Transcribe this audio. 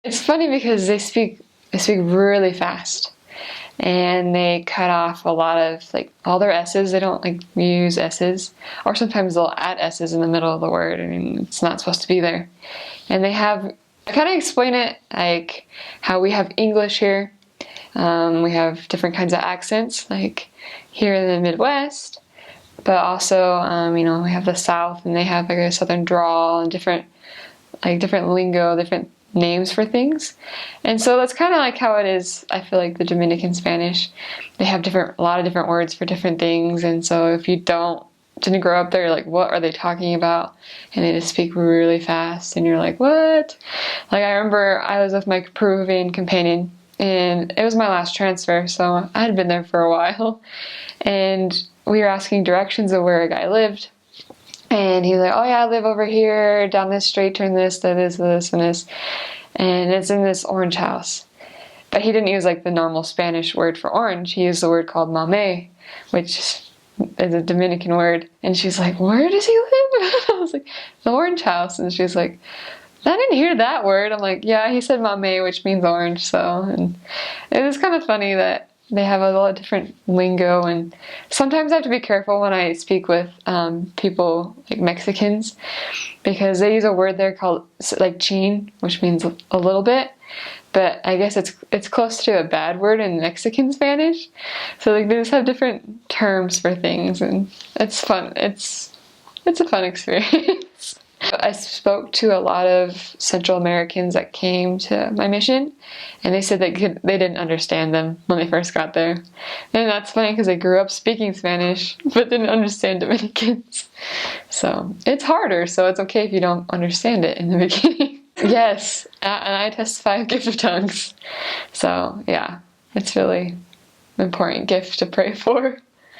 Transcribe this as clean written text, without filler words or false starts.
It's funny because they speak really fast, and they cut off a lot of like all their S's. They don't like use S's, or sometimes they'll add S's in the middle of the word. I mean, it's not supposed to be there. And they have, I kind of explain it like how we have English here. We have different kinds of accents, like here in the Midwest, but also, we have the South, and they have like a Southern drawl and different lingo, different names for things. And so that's kind of like how it is. I feel like the Dominican Spanish, they have a lot of different words for different things. And so if you didn't grow up there, you're like, what are they talking about? And they just speak really fast, and you're like, what? Like, I remember I was with my Peruvian companion, and it was my last transfer, so I had been there for a while, and we were asking directions of where a guy lived, and he was like, oh yeah, I live over here, down this street, turn this, to this, this, and this, and it's in this orange house. But he didn't use like the normal Spanish word for orange. He used the word called mame, which is a Dominican word. And she's like, where does he live? I was like, the orange house. And she's like, I didn't hear that word. I'm like, yeah, he said mame, which means orange. So, and it was kind of funny that they have a lot of different lingo, and sometimes I have to be careful when I speak with people like Mexicans, because they use a word there called like chin, which means a little bit, but I guess it's close to a bad word in Mexican Spanish. So like they just have different terms for things, and it's fun. It's a fun experience. I spoke to a lot of Central Americans that came to my mission, and they said they didn't understand them when they first got there. And that's funny because they grew up speaking Spanish but didn't understand Dominicans. So it's harder, so it's okay if you don't understand it in the beginning. Yes, and I testify of gift of tongues. So yeah, it's really an important gift to pray for.